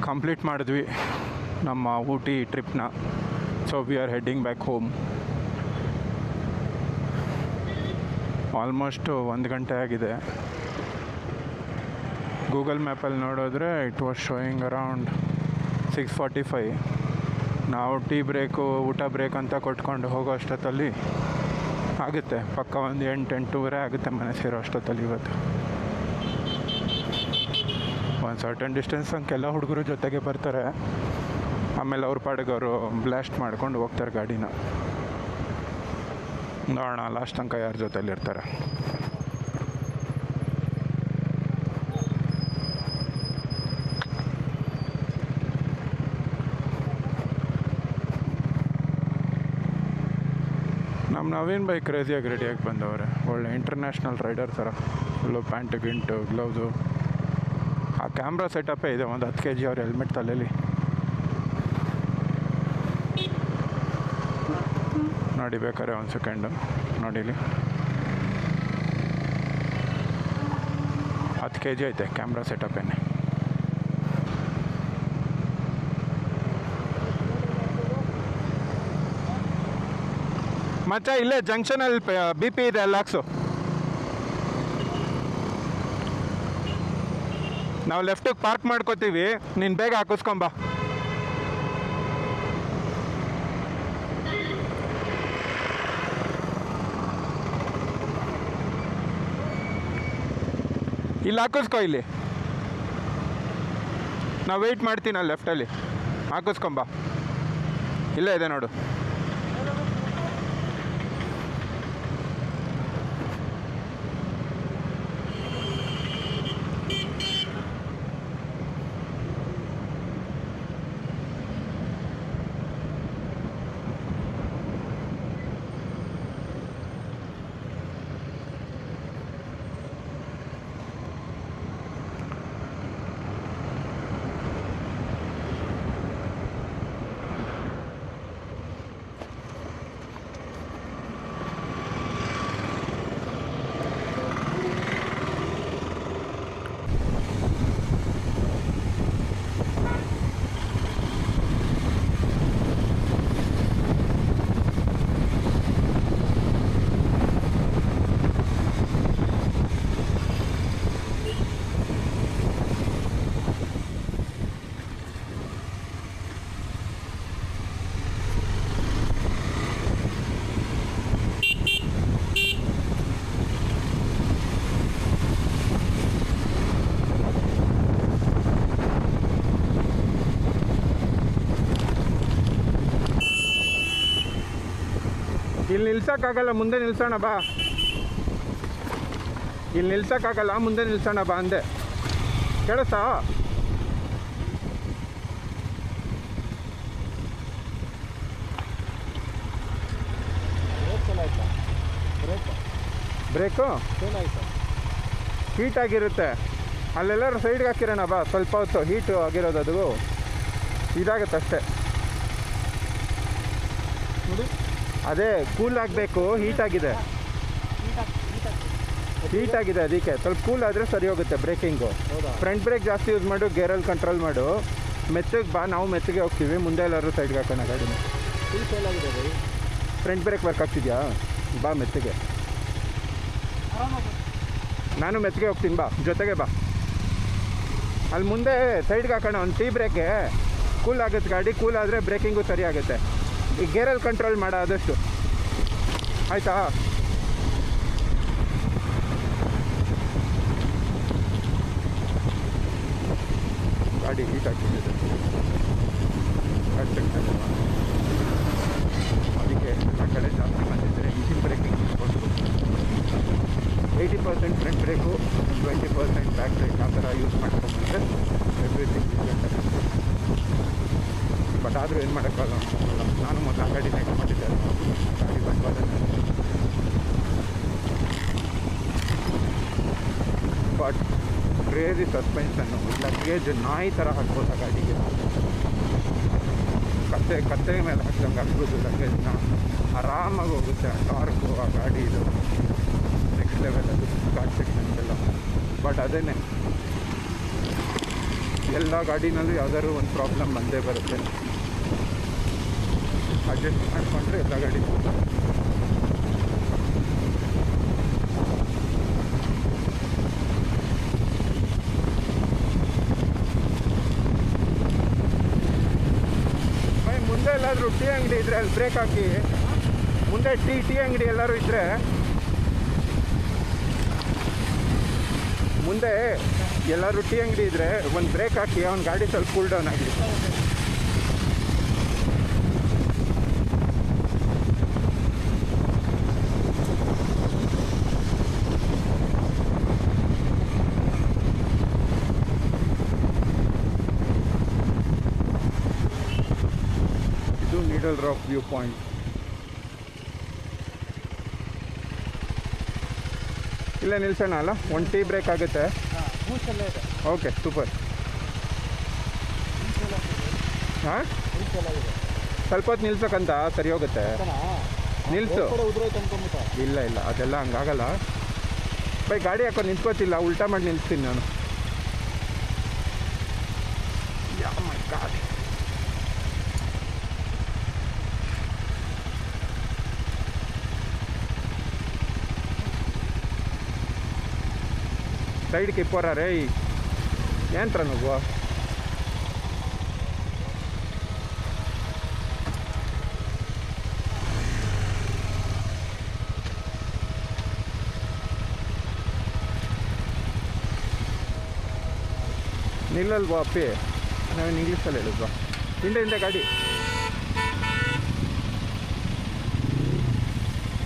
Complete ಮಾಡಿದ್ವಿ ನಮ್ಮ ಊಟಿ ಟ್ರಿಪ್ನ. So we are heading back home. Almost 1 ಗಂಟೆ ಆಗಿದೆ. ಗೂಗಲ್ ಮ್ಯಾಪಲ್ಲಿ ನೋಡಿದ್ರೆ ಇಟ್ ವಾಸ್ ಶೋಯಿಂಗ್ ಅರೌಂಡ್ 6:45. ನಾವು ಟೀ ಬ್ರೇಕು ಊಟ ಬ್ರೇಕ್ ಅಂತ ಕೊಟ್ಕೊಂಡು ಹೋಗೋ ಅಷ್ಟೊತ್ತಲ್ಲಿ ಆಗುತ್ತೆ ಪಕ್ಕ ಒಂದು 8-8:30 ಆಗುತ್ತೆ ಮನೆ ಸೇರೋ ಅಷ್ಟೊತ್ತಲ್ಲಿ. ಇವತ್ತು ಒಂದು ಸರ್ಟನ್ ಡಿಸ್ಟೆನ್ಸ್ ತನಕ ಎಲ್ಲ ಹುಡುಗರು ಜೊತೆಗೆ ಬರ್ತಾರೆ. ಆಮೇಲೆ ಅವ್ರ ಪಾಡಿಗೆ ಅವರು ಬ್ಲಾಸ್ಟ್ ಮಾಡ್ಕೊಂಡು ಹೋಗ್ತಾರೆ ಗಾಡಿನ. ನೋಡೋಣ ಲಾಸ್ಟ್ ತನಕ ಯಾರ ಜೊತೆಲಿರ್ತಾರೆ. ನಮ್ಮ ನವೀನ್ ಬೈ ಕ್ರೇಜಿಯಾಗಿ ರೆಡಿಯಾಗಿ ಬಂದವ್ರೆ. ಒಳ್ಳೆ ಇಂಟರ್ನ್ಯಾಷನಲ್ ರೈಡರ್ ಥರ. ಫುಲ್ಲು ಪ್ಯಾಂಟು ಗಿಂಟು ಗ್ಲೌಸು. ಆ ಕ್ಯಾಮ್ರಾ ಸೆಟಪ್ಪೇ ಇದೆ. ಒಂದು 10 kg ಅವ್ರ ಹೆಲ್ಮೆಟ್ ತಲೆಯಲ್ಲಿ. ನೋಡಿ ಬೇಕಾದ್ರೆ ಒಂದು ಸೆಕೆಂಡು ನೋಡಿಲಿ. 10 kg ಐತೆ ಕ್ಯಾಮ್ರಾ ಸೆಟಪ್ಪೇನೆ. ಮಚ್ಚ ಇಲ್ಲೇ ಜಂಕ್ಷನಲ್ಲಿ BP ಇದೆ, ಅಲ್ಲಿ ಹಾಕ್ಸು. ನಾವು ಲೆಫ್ಟಿಗೆ ಪಾರ್ಕ್ ಮಾಡ್ಕೋತೀವಿ, ನೀನು ಬೇಗ ಹಾಕಿಸ್ಕೊಂಬ. ಇಲ್ಲಿ ಹಾಕಿಸ್ಕೊ. ಇಲ್ಲಿ ನಾವು ವೆಯ್ಟ್ ಮಾಡ್ತೀನಿ ಅಲ್ಲಿ ಲೆಫ್ಟಲ್ಲಿ. ಹಾಕಿಸ್ಕೊಂಬ, ಇಲ್ಲೇ ಇದೆ ನೋಡು. ಇಲ್ಲಿ ನಿಲ್ಸೋಕ್ಕಾಗಲ್ಲ, ಮುಂದೆ ನಿಲ್ಸೋಣ ಬಾ. ಇಲ್ಲಿ ನಿಲ್ಸೋಕ್ಕಾಗಲ್ಲ, ಮುಂದೆ ನಿಲ್ಸೋಣ ಬಾ ಅಂದೆ. ಕೇಳಿಸ್ತಾ? ಬ್ರೇಕು ಹೀಟ್ ಆಗಿರುತ್ತೆ. ಅಲ್ಲೆಲ್ಲರೂ ಸೈಡ್ಗೆ ಹಾಕಿರೋಣ ಬಾ. ಸ್ವಲ್ಪ ಹೊತ್ತು ಹೀಟು ಆಗಿರೋದು ಅದು ಇದಾಗುತ್ತೆ ಅಷ್ಟೇ. ಅದೇ ಕೂಲ್ ಆಗಬೇಕು. ಹೀಟ್ ಆಗಿದೆ ಅದಕ್ಕೆ. ಸ್ವಲ್ಪ ಕೂಲ್ ಆದರೆ ಸರಿ ಹೋಗುತ್ತೆ ಬ್ರೇಕಿಂಗು. ಫ್ರಂಟ್ ಬ್ರೇಕ್ ಜಾಸ್ತಿ ಯೂಸ್ ಮಾಡು, ಗೇರಲ್ಲಿ ಕಂಟ್ರೋಲ್ ಮಾಡು. ಮೆತ್ತಗೆ ಬಾ, ನಾವು ಮೆತ್ತಗೆ ಹೋಗ್ತೀವಿ. ಮುಂದೆ ಎಲ್ಲರೂ ಸೈಡ್ಗೆ ಹಾಕೋಣ ಗಾಡಿನ. ಫುಲ್ ಫೇಲ್ ಆಗಿದೆ ಬೈ. ಫ್ರಂಟ್ ಬ್ರೇಕ್ ವರ್ಕ್ ಆಗ್ತಿದ್ಯಾ? ಬಾ ಮೆತ್ತಗೆ. ನಾನು ಮೆತ್ತಗೆ ಹೋಗ್ತೀನಿ ಬಾ, ಜೊತೆಗೆ ಬಾ. ಅಲ್ಲಿ ಮುಂದೆ ಸೈಡ್ಗೆ ಹಾಕೋಣ ಒಂದು ಟೀ ಬ್ರೇಕೆ. ಕೂಲ್ ಆಗುತ್ತೆ ಗಾಡಿ. ಕೂಲ್ ಆದರೆ ಬ್ರೇಕಿಂಗು ಸರಿ ಆಗುತ್ತೆ. ಈ ಗೇರಲ್ಲಿ ಕಂಟ್ರೋಲ್ ಮಾಡ ಆದಷ್ಟು, ಆಯಿತಾ? ಗಾಡಿ ಹೀಟ್ ಆಗ್ತಿದೆ ಅದಕ್ಕೆ ಆ ಕಡೆ ಜಾಸ್ತಿ ಬಂದಿದ್ದರೆ ಇಂಜಿನ್ ಬ್ರೇಕಿಂಗ್ ಕೊಟ್ಟು 80% ಫ್ರಂಟ್ ಬ್ರೇಕು, 20% ಬ್ಯಾಕ್ ಬ್ರೇಕ್ ಆ ಥರ ಯೂಸ್ ಮಾಡ್ಕೊಂಡ್ರೆ ಎವ್ರಿಥಿಂಗ್. ಬಟ್ ಆದರೂ ಏನು ಮಾಡೋಕ್ಕಾಗಲ್ಲ. ನಾನು ಮೊದಲು ಆ ಗಾಡಿ ನೆಕ್ಸ್ಟ್ ಮಾಡಿದ್ದೆ. ಗಾಡಿ ಬಂದ್ವಾದ ಬಟ್ ಕ್ರೇಜಿ ಸಸ್ಪೆನ್ಷನ್ನು. ಲಗೇಜ್ ನಾಯಿ ಥರ ಹಾಕ್ಬೋದು ಆ ಗಾಡಿಗೆ. ಕತ್ತೆ ಮೇಲೆ ಹಾಕ್ದಂಗೆ ಹಾಕ್ಬೋದು ಲಗೇಜ್ನ. ಆರಾಮಾಗಿ ಹೋಗುತ್ತೆ. ಟಾರ್ಕು ಆ ಗಾಡಿ ಇದು ನೆಕ್ಸ್ಟ್ ಲೆವೆಲ್. ಅದು ಘಾಟ್ ಸೆಕ್ಷನ್ಸ್ ಎಲ್ಲ. ಬಟ್ ಅದೇ ಎಲ್ಲ ಗಾಡಿನಲ್ಲೂ ಯಾವ್ದಾದ್ರು ಒಂದು ಪ್ರಾಬ್ಲಮ್ ಬಂದೇ ಬರುತ್ತೆ. ಅಡ್ಜಸ್ಟ್ ಮಾಡಿಕೊಂಡ್ರೆ ಎಲ್ಲ ಗಾಡಿ ಮುಂದೆ ಎಲ್ಲಾದರೂ ಟೀ ಅಂಗಡಿ ಇದ್ದರೆ ಅಲ್ಲಿ ಬ್ರೇಕ್ ಹಾಕಿ. ಮುಂದೆ ಟೀ ಅಂಗಡಿ ಎಲ್ಲರೂ ಇದ್ದರೆ ಮುಂದೆ ಎಲ್ಲರೂ ಟೀ ಅಂಗಡಿ ಇದ್ದರೆ ಒಂದು ಬ್ರೇಕ್ ಹಾಕಿ ಅವ್ನ ಗಾಡಿ ಸ್ವಲ್ಪ ಕೂಲ್ ಡೌನ್ ಆಗಲಿ. ಇದು ನೀಡಲ್ ರಾಕ್ ವ್ಯೂ ಪಾಯಿಂಟ್. ಇಲ್ಲೇ ನಿಲ್ಸೋಣ ಅಲ್ಲ, ಒಂದು ಟೀ ಬ್ರೇಕ್ ಆಗುತ್ತೆ. Okay, super. ಹಾಂ, ಸ್ವಲ್ಪ ಹೊತ್ತು ನಿಲ್ಸಕ್ಕಂತ ಸರಿ ಹೋಗುತ್ತೆ. ನಿಲ್ಸು. ಇಲ್ಲ ಇಲ್ಲ, ಅದೆಲ್ಲ ಹಂಗಾಗಲ್ಲ. ಬೈ ಗಾಡಿ ಹಾಕೊಂಡು ನಿಂತ್ಕೋತಿಲ್ಲ, ಉಲ್ಟಾ ಮಾಡಿ ನಿಲ್ಸ್ತೀನಿ ನಾನು. సైడ్కి పోరా రే, ఏంట్రా నువ్వు? ನಿಲ್ಲಲ್ವಾ ಅಪ್ಪಿ? ನಾವೇನು ಇಂಗ್ಲೀಷಲ್ಲಿ ಹೇಳಿದ್ವಾ? ಹಿಂದೆ ಗಾಡಿ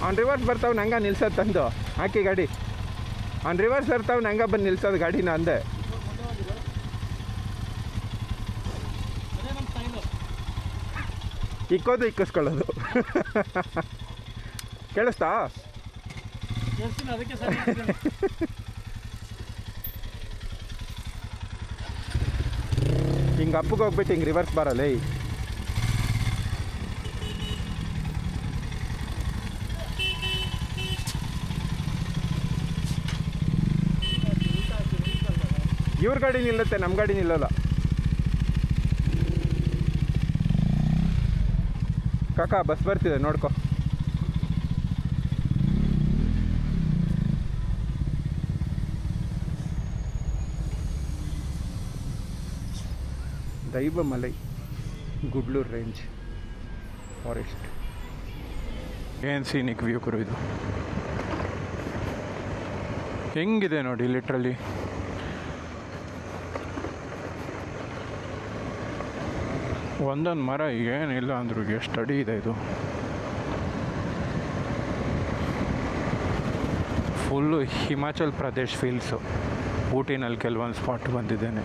ಅವ್ನು ರಿವರ್ಸ್ ಬರ್ತಾವ್ ನಂಗೆ ನಿಲ್ಸೋದು ತಂದು ಹಾಕಿ ಗಾಡಿ. ಅವ್ನು ರಿವರ್ಸ್ ಬರ್ತಾವ್ ನಂಗೆ ಬಂದು ನಿಲ್ಸೋದು ಗಾಡಿನ ಅಂದೆ. ಇಕ್ಕೋದು ಇಕ್ಕಿಸ್ಕೊಳ್ಳೋದು. ಕೇಳಿಸ್ತಾ? ಹಿಂಗೆ ಅಪ್ಪಗೆ ಹೋಗ್ಬಿಟ್ಟು ಹಿಂಗೆ ರಿವರ್ಸ್ ಬರಲ್ಲ. ಇವ್ರ ಗಾಡಿ ನಿಲ್ಲುತ್ತೆ, ನಮ್ಮ ಗಾಡಿ ನಿಲ್ಲಲ್ಲ. ಕಾಕ ಬಸ್ ಬರ್ತಿದೆ ನೋಡ್ಕೊ. ದೈವಮಲೈ, ಗುಡ್ಲೂರು ರೇಂಜ್ ಫಾರೆಸ್ಟ್. ಏನು ಸೀನಿಕ್ ವ್ಯೂ ಕುರು ಇದು. ಹೆಂಗಿದೆ ನೋಡಿ, ಲಿಟ್ರಲಿ ಒಂದೊಂದು ಮರ ಏನಿಲ್ಲ ಅಂದ್ರೂ ಎಷ್ಟು ಅಡಿ ಇದೆ ಇದು. ಫುಲ್ಲು ಹಿಮಾಚಲ್ ಪ್ರದೇಶ್ ಫೀಲ್ಸು. ಊಟಿನಲ್ಲಿ ಕೆಲವೊಂದು ಸ್ಪಾಟ್ ಬಂದಿದ್ದೇನೆ,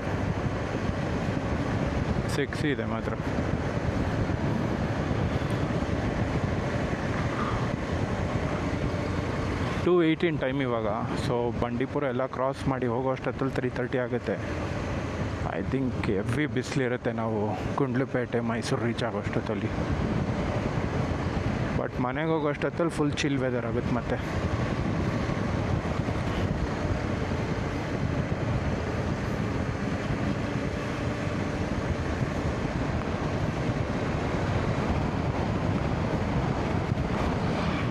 ಸೆಕ್ಸಿ ಇದೆ ಮಾತ್ರ. ಟು 18 ಟೈಮ್ ಇವಾಗ. ಸೊ ಬಂಡೀಪುರ ಎಲ್ಲ ಕ್ರಾಸ್ ಮಾಡಿ ಹೋಗೋ ಅಷ್ಟೊತ್ತಲ್ಲಿ 3:30 ಆಗುತ್ತೆ. ಐ ಥಿಂಕ್ ಹೆವಿ ಬಿಸಿಲಿರುತ್ತೆ ನಾವು ಗುಂಡ್ಲುಪೇಟೆ ಮೈಸೂರು ರೀಚ್ ಆಗೋ ಅಷ್ಟೊತ್ತಲ್ಲಿ. ಬಟ್ ಮನೆಗೆ ಹೋಗೋ ಅಷ್ಟೊತ್ತಲ್ಲಿ ಫುಲ್ ಚಿಲ್ ವೆದರ್ ಆಗುತ್ತೆ ಮತ್ತೆ.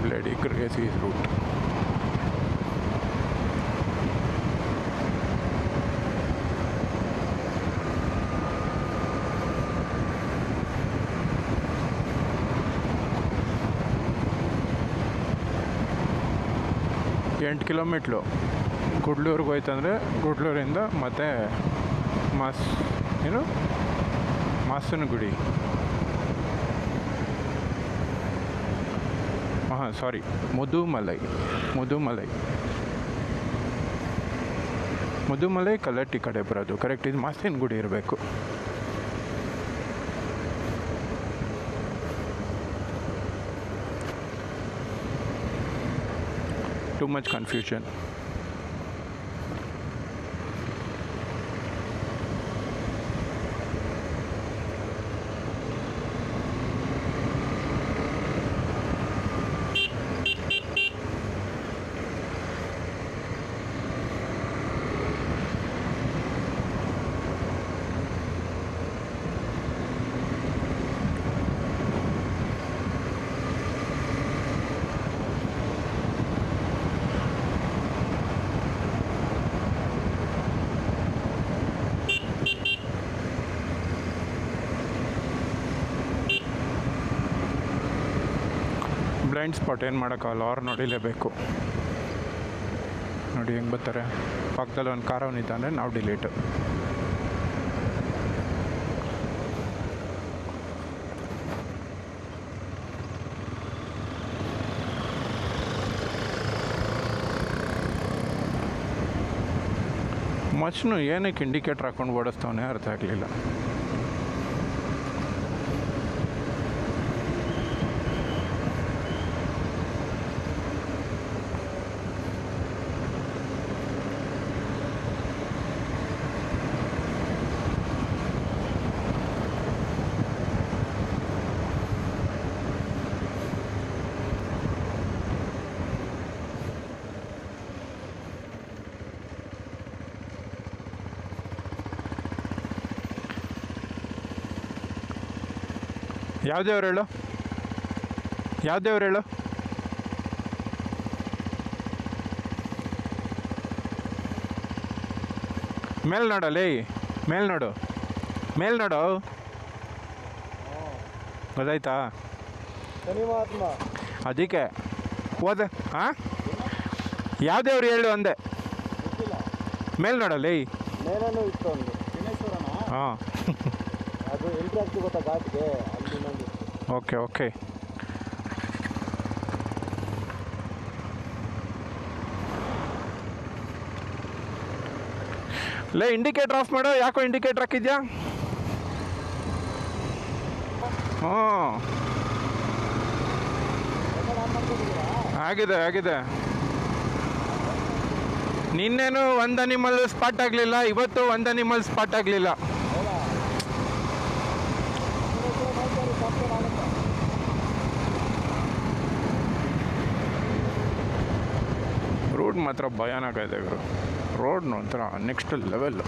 Bloody crazy route. ಎಂಟು ಕಿಲೋಮೀಟ್ರು ಗುಡ್ಲೂರ್ಗೆ ಹೋಯ್ತಂದರೆ ಗುಡ್ಲೂರಿಂದ ಮತ್ತು ಮಾಸನಗುಡಿ. ಹಾಂ ಸಾರಿ, ಮುದುಮಲೈ ಕಲ್ಲಟ್ಟಿ ಕಡೆ ಬರೋದು. ಕರೆಕ್ಟ್, ಇದು ಮಾಸನಗುಡಿ ಇರಬೇಕು. Too much confusion. Blind spot, ಏನು ಮಾಡೋಕ್ಕಾಗಲ್ಲ, ಅವ್ರು ನೋಡಿಲೇಬೇಕು. ನೋಡಿ ಹೆಂಗೆ ಬರ್ತಾರೆ. ಪಕ್ಕದಲ್ಲಿ ಒಂದು ಕಾರ್ ಅವನಿದ್ದಾನೆ, ನಾವು ಡಿಲೀಟು. ಮಚ್ನು ಏನಕ್ಕೆ ಇಂಡಿಕೇಟ್ರ್ ಹಾಕೊಂಡು ಓಡಿಸ್ತವನೇ ಅರ್ಥ ಆಗಲಿಲ್ಲ. ಯಾವುದೇವ್ರು ಹೇಳು, ಯಾವುದೇವ್ರು ಹೇಳು? ಮೇಲ್ ನೋಡಲೇ, ಮೇಲ್ ನೋಡು, ಮೇಲ್ ನೋಡು, ಗೊತ್ತಾಯ್ತಾ? ಅದಕ್ಕೆ ಹೋದೆ. ಹಾಂ, ಯಾವುದೇವ್ರು ಹೇಳು ಅಂದೆ. ಮೇಲ್ ನೋಡಲೇ. ಹಾಂ, ಅದು ಎಂಟ್ರಿ ಆಗ್ತಿ ಗೊತ್ತಾ ಘಾಟ್ಗೆ, ಅಲ್ಲಿ ನೋಡಿ. Okay okay. ಲೇ ಇಂಡಿಕೇಟ್ರ್ ಆಫ್ ಮಾಡು. ಯಾಕೋ ಇಂಡಿಕೇಟ್ರ್ ಹಾಕಿದ್ಯಾ? ಹ್ಞೂ, ಆಗಿದೆ ಆಗಿದೆ. ನಿನ್ನೇನು ಒಂದು ಅನಿಮಲ್ ಸ್ಪಾಟ್ ಆಗಲಿಲ್ಲ, ಇವತ್ತು ಒಂದು ಅನಿಮಲ್ ಸ್ಪಾಟ್ ಆಗಲಿಲ್ಲ. ರೋಡ್ ಮಾತ್ರ ಭಯಾನಕ ಇದೆ ಇವರು. ರೋಡ್ ಒಂಥರ ನೆಕ್ಸ್ಟ್ ಲೆವೆಲ್.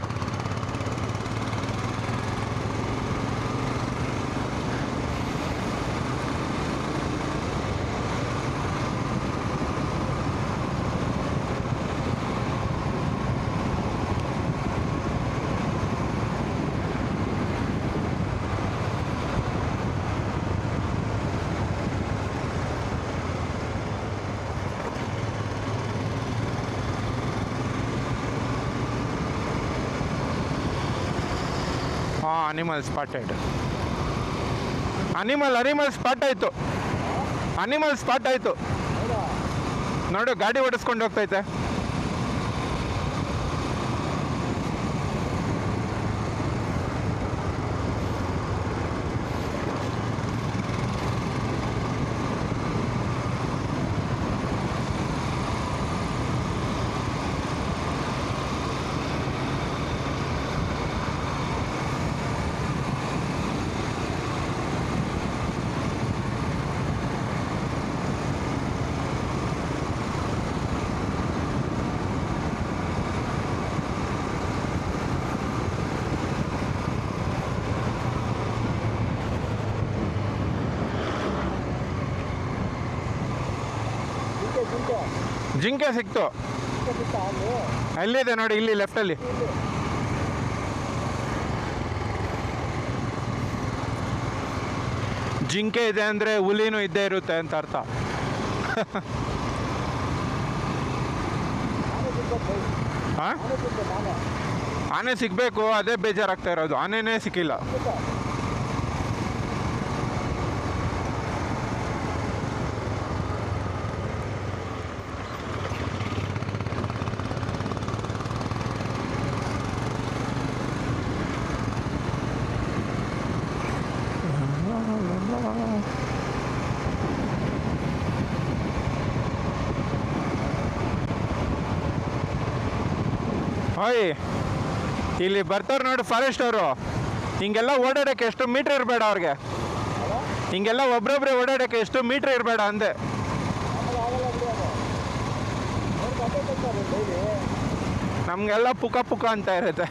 ಹಾಂ, ಅನಿಮಲ್ ಸ್ಪಾಟೆಡ್. ಅನಿಮಲ್ ಸ್ಪಾಟ್ ಆಯಿತು. ಅನಿಮಲ್ ಸ್ಪಾಟ್ ಆಯಿತು. ನೋಡು, ಗಾಡಿ ಓಡಿಸ್ಕೊಂಡು ಹೋಗ್ತೈತೆ. ಜಿಂಕೆ ಸಿಕ್ತು. ಅಲ್ಲಿದೆ ನೋಡಿ, ಇಲ್ಲಿ ಲೆಫ್ಟಲ್ಲಿ. ಜಿಂಕೆ ಇದೆ ಅಂದರೆ ಹುಲಿನೂ ಇದ್ದೇ ಇರುತ್ತೆ ಅಂತ ಅರ್ಥ. ಹಾಂ, ಆನೆ ಸಿಗಬೇಕು, ಅದೇ ಬೇಜಾರಾಗ್ತಾ ಇರೋದು. ಆನೆನೇ ಸಿಕ್ಕಿಲ್ಲ. ಓಯ್, ಇಲ್ಲಿ ಬರ್ತಾರೆ ನೋಡಿ ಫಾರೆಸ್ಟ್ ಅವರು. ಹಿಂಗೆಲ್ಲ ಓಡಾಡೋಕ್ಕೆ ಎಷ್ಟು ಮೀಟ್ರ್ ಇರಬೇಡ ಅವ್ರಿಗೆ. ಹಿಂಗೆಲ್ಲ ಒಬ್ರೊಬ್ರೆ ಓಡಾಡೋಕ್ಕೆ ಎಷ್ಟು ಮೀಟ್ರ್ ಇರಬೇಡ ಅಂದೆ. ನಮಗೆಲ್ಲ ಪುಕ ಪುಕ ಅಂತ ಇರುತ್ತೆ.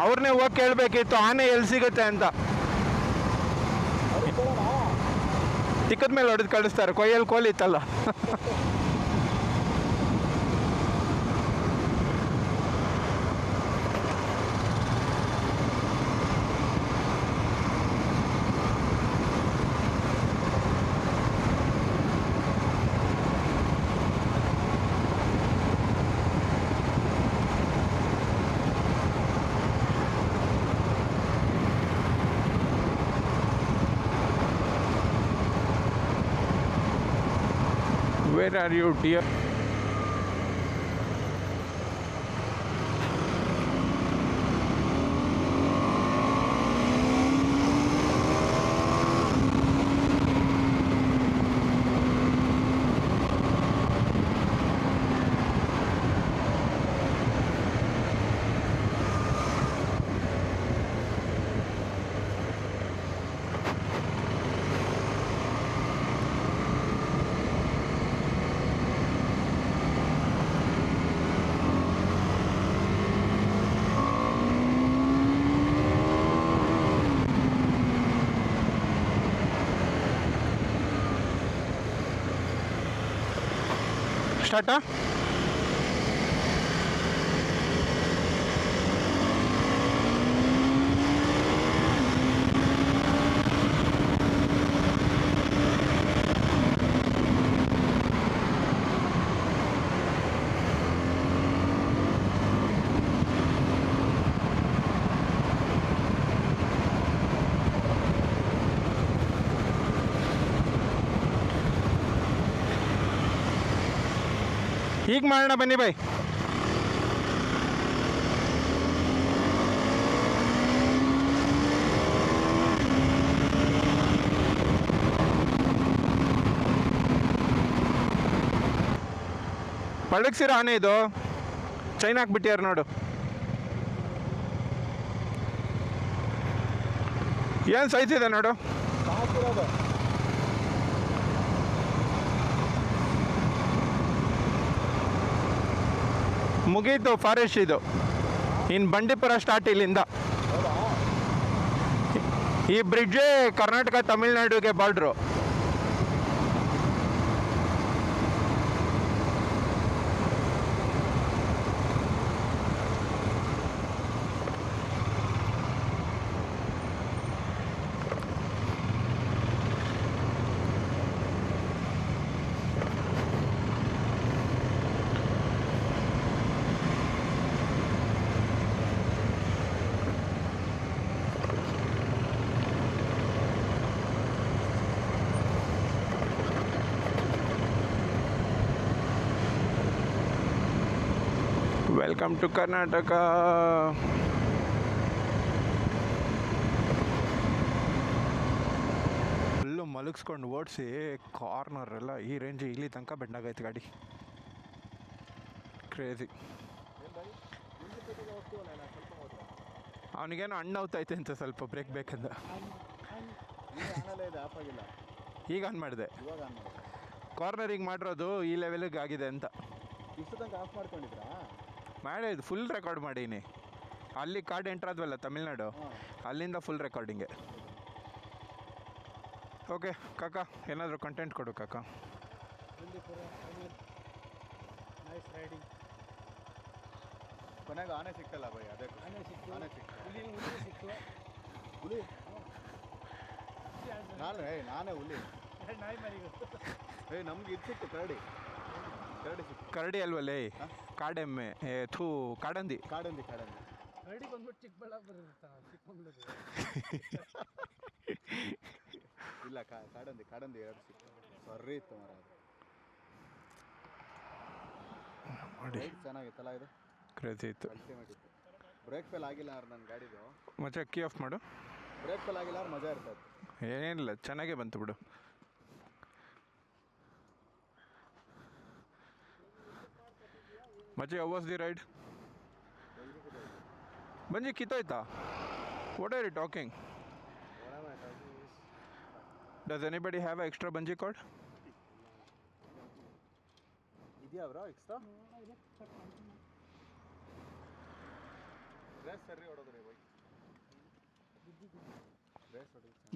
ಅವ್ರನ್ನೇ ಹೋಗಿ ಕೇಳಬೇಕಿತ್ತು ಆನೆ ಎಲ್ಲಿ ಸಿಗುತ್ತೆ ಅಂತ. ತಿಕ್ಕದ ಮೇಲೆ ಹೊಡೆದು ಕಳಿಸ್ತಾರೆ. ಕೊಯ್ಯಲ್ಲಿ ಕೋಲಿ ಇತ್ತಲ್ಲ. Where are you dear? ಸ್ಟಾರ್ಟಾ? ಈಗ ಮಾಡೋಣ ಬನ್ನಿ ಬೈ. ಪಳಗ್ಸಿರ ಆನೆ ಇದು, ಚೈನ್ ಹಾಕ್ಬಿಟ್ಯಾರ ನೋಡು. ಏನು ಸೈಜ್ ಇದೆ ನೋಡು. ಮುಗೀತು ಫಾರೆಸ್ಟ್ ಇದು. ಇನ್ನು ಬಂಡೀಪುರ ಸ್ಟಾರ್ಟ್ ಇಲ್ಲಿಂದ. ಈ ಬ್ರಿಡ್ಜೇ ಕರ್ನಾಟಕ ತಮಿಳ್ನಾಡುಗೆ border. Welcome to Karnataka. Full ಮಲಗಿಸ್ಕೊಂಡು ಓಡಿಸಿ ಕಾರ್ನರೆಲ್ಲ ಈ ರೇಂಜ್ ಇಲ್ಲಿ ತನಕ ಬೆಂಡಾಗೈತೆ ಗಾಡಿ. ಕ್ರೇಜಿ. ಅವನಿಗೇನೋ ಹಣ್ಣು ಹೋಗ್ತೈತೆ ಅಂತ ಸ್ವಲ್ಪ ಬ್ರೇಕ್ ಬೇಕಂದ. ಈಗ ಆನ್ ಮಾಡಿದೆ. ಕಾರ್ನರಿಂಗ್ ಮಾಡಿರೋದು ಈ ಲೆವೆಲಿಗೆ ಆಗಿದೆ ಅಂತ. ಇಷ್ಟು ತನಕ ಆಫ್ ಮಾಡ್ಕೊಂಡಿದ್ರಾ? ಮಾಡಿದ್ದು ಫುಲ್ ರೆಕಾರ್ಡ್ ಮಾಡೀನಿ. ಅಲ್ಲಿ ಕಾರ್ಡ್ ಎಂಟ್ರ್ ಆದ್ವಲ್ಲ ತಮಿಳ್ನಾಡು, ಅಲ್ಲಿಂದ ಫುಲ್ ರೆಕಾರ್ಡಿಂಗೆ. ಓಕೆ ಕಾಕ, ಏನಾದರೂ ಕಂಟೆಂಟ್ ಕೊಡು ಕಾಕ. Nice riding. ಕೊನೆಗೆ ಆನೆ ಸಿಕ್ತಲ್ಲ ಬೈ, ಅದೇ ಆನೆ ಸಿಕ್ತು. ಹುಲಿ ನಾನೇ ಹುಲಿ. ನಮ್ಗೆ ಇದು ಸಿಕ್ತು ಕರಡಿ. ಕರಡಿ ಅಲ್ವಲ್ಲೇ, ಕಾಡೆಮ್ಮೆ. ಥೂ, ಕಾಡಂದಿ. ಕರಡಿ ಬಂದ್ಬಿಟ್ಟು ಚಿಕ್ಕಬಳ್ಳಾಪುರ ಚಿಕ್ಕಮಂಗ್ಳೂರು. ಇಲ್ಲ ಕಾಡಂದಿ ಎರಡು ಸಿಕ್ತು. ಸರಿ ಇತ್ತು ಮರ. ಚೆನ್ನಾಗಿತ್ತಲ್ಲ ಇದು. ಕ್ರೇಜಿ ಇತ್ತು. ಅಲ್ಟಿಮೇಟ್ ಇತ್ತು. ಬ್ರೇಕ್ ಫೇಲ್ ಆಗಿಲ್ಲ ಅವ್ರು ನನ್ನ ಗಾಡಿದು. ಮತ್ತೆ ಕೀ ಆಫ್ ಮಾಡು. ಬ್ರೇಕ್ ಫೇಲ್ ಆಗಿಲ್ಲ ಅವ್ರು ಮಜಾ ಇರ್ತದೆ. ಏನಿಲ್ಲ, ಚೆನ್ನಾಗೇ ಬಂತು ಬಿಡು. ಮಚ್ಚೆ, how was the ride? Bungee ಕಿತ್ತೋಯ್ತಾ? What are you talking? Does anybody have a extra bungee cord? ಇದೆಯಾ bro extra?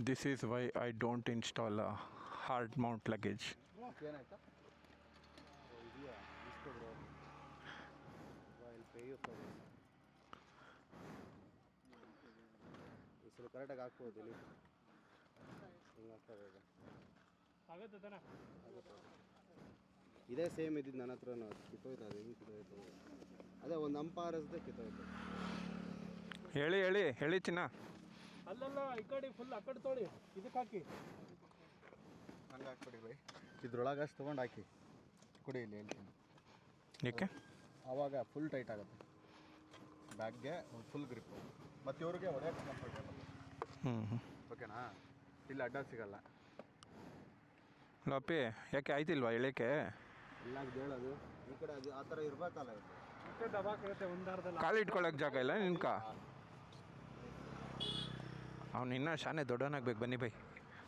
This is why I don't install a hard mount luggage. ಏನಾಯ್ತಾ? ಇದೆಯಾ ಇಷ್ಟು bro. I'll pay you for this. ಇಷ್ಟು ಕರೆಕ್ಟಾಗಿ ಹಾಕ್ಬೋದು ಇಲ್ಲಿ. ಹಿಂಗೆ ಹಾಕ್ತಾರೆ ಈಗ. ಆಗುತ್ತೆ ತಾನೆ? ಇದೇ ಸೇಮ್ ಇದ್ದಿದ್ದು ನನ್ನ ಹತ್ರ ಕಿತ್ತೋಯ್ತು. ಅದು ಹಿಂಗೆ ಕಿತ್ತೋಯ್ತು. ಅದೇ ಒಂದು ಅಂಪಾರಸ್ದೆ ಕಿತ್ತೋಯ್ತು. ಹೇಳಿ ಚಿನ್ನ. ಅಲ್ಲಲ್ಲ, ಈ ಕಡೆ ಫುಲ್ ಆ ಕಡೆ ತೊಳಿ ಇದಕ್ಕೆ ಹಾಕಿ. ಹಂಗೆ ಹಾಕ್ಬಿಡಿ ಬೈ. ಇದ್ರೊಳಗೆ ಅಷ್ಟು ತೊಗೊಂಡು ಹಾಕಿ. ಕೊಡಿ ಇಲ್ಲಿ ಹೇಳ್ತೀನಿ. ಏಕೆ? ಆವಾಗ ಫುಲ್ ಟೈಟ್ ಆಗುತ್ತೆ ಬ್ಯಾಗ್ಗೆ, ಫುಲ್ ಗ್ರಿಪ್ಪು. ಮತ್ತು ಇವ್ರಿಗೆ ಹೊಡೆಯೋಕ್ಕೆ ಕಂಫರ್ಟೇಬಲ್. ಹ್ಞೂ ಓಕೆನಾ? ಇಲ್ಲಿ ಅಡ್ಡ ಸಿಗಲ್ಲ. ಲಪ್ಪಿ ಯಾಕೆ ಆಯ್ತಿಲ್ವಾ ಎಳೆಕೆ? ಎಲ್ಲ ಹೇಳೋದು ಈ ಕಡೆ ಅದು ಆ ಥರ ಇರಬೇಕಲ್ಲ. ಇದು ಮತ್ತೆ ದಬಾಕಿರುತ್ತೆ ಒಂದಾರ್ಧಲ್ಲ. ಕಾಲು ಇಟ್ಕೊಳಕ್ಕೆ ಜಾಗ ಇಲ್ಲ ನಿನ್ಕ. ಅವ್ನು ಇನ್ನೂ ಶಾನೆ ದೊಡ್ಡವನಾಗ್ಬೇಕು. ಬನ್ನಿ ಬೈ,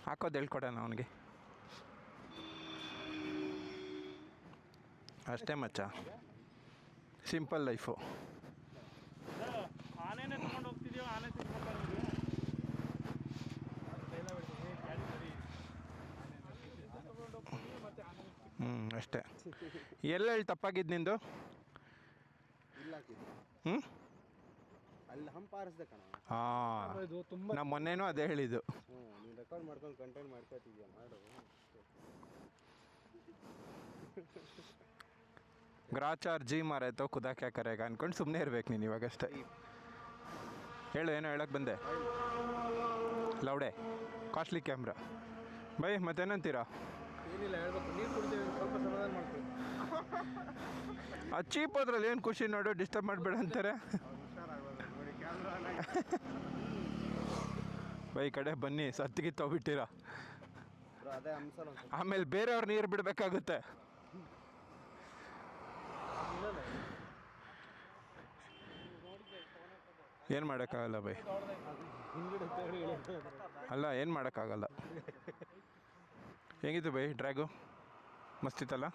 ಹಾಕೋದು ಹೇಳ್ಕೊಡೋಣ ಅವನಿಗೆ. ಅಷ್ಟೇ ಮಚ್ಚ, ಸಿಂಪಲ್ ಲೈಫು. ಆನೆನೇ ತಗೊಂಡು ಹೋಗ್ತಿದೀವಿ, ಆನೆ ತಿನ್ಕೊಂಡು ಅಷ್ಟೇ. ಎಲ್ಲೆಲ್ಲಿ ತಪ್ಪಾಗಿದ್ದು ನಿಂದು? ಇಲ್ಲ ಹಾಕಿದ್ದು ಹ್ಞೂ ಅಲ್ಲಿ ಹಂಪ್ ಆರಿಸ್ದೆ ಕಣ. ಹಾಂ, ಇದು ತುಂಬ ನಮ್ಮ ಮೊನ್ನೆನೂ ಅದೇ ಹೇಳಿದ್ದು. ನೀನು ರೆಕಾರ್ಡ್ ಮಾಡ್ಕೊಂಡು ಕಂಟೆಂಟ್ ಮಾಡ್ಕೊತಿದ್ಯಾ, ಮಾಡು. ಗ್ರಾಚಾರ್ ಜಿ ಮಾರಾಯ್ತು ಖುದಾ ಕ್ಯಾ ಕರೆಗ ಅನ್ಕೊಂಡು ಸುಮ್ಮನೆ ಇರ್ಬೇಕು ನೀನು ಇವಾಗಷ್ಟೇ. ಹೇಳು, ಏನೋ ಹೇಳಕ್ಕೆ ಬಂದೆ. ಲೌಡೆ ಕಾಸ್ಟ್ಲಿ ಕ್ಯಾಮ್ರಾ ಬೈ, ಮತ್ತೇನಂತೀರಾ? ಏನಿಲ್ಲ ಹೇಳ್ಬೇಕು, ನೀರು ಕುಡಿತೀವಿ, ಸ್ವಲ್ಪ ಸಮಾಧಾನ ಮಾಡ್ತೀವಿ. ಅದು ಚೀಪ್ ಅದ್ರಲ್ಲಿ ಏನು ಖುಷಿ ನೋಡು, ಡಿಸ್ಟರ್ಬ್ ಮಾಡಬೇಡ ಅಂತಾರೆ. ನೋಡಿ ಕ್ಯಾಮ್ರಾ ಬೈ ಈ ಕಡೆ ಬನ್ನಿ, ಸತ್ತಿಗೆ ತೊಗೊಬಿಟ್ಟಿರ. ಅದೇ ಅಂಶಲ್ಲ ಒಂದು ಆಮೇಲೆ ಬೇರೆಯವ್ರ ನೀರು ಬಿಡಬೇಕಾಗುತ್ತೆ. ಏನು ಮಾಡೋಕ್ಕಾಗಲ್ಲ ಬೈ. ಅಲ್ಲ, ಏನು ಮಾಡೋಕ್ಕಾಗಲ್ಲ. ಹೆಂಗಿತ್ತು ಬೈ ಡ್ರ್ಯಾಗು? ಮಸ್ತಿತ್ತಲ್ಲ?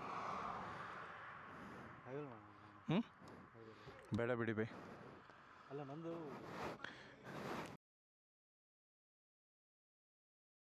ಹ್ಞೂ ಬೇಡ ಬಿಡಿ ಬೈ. ಅಲ್ಲ ನಂದು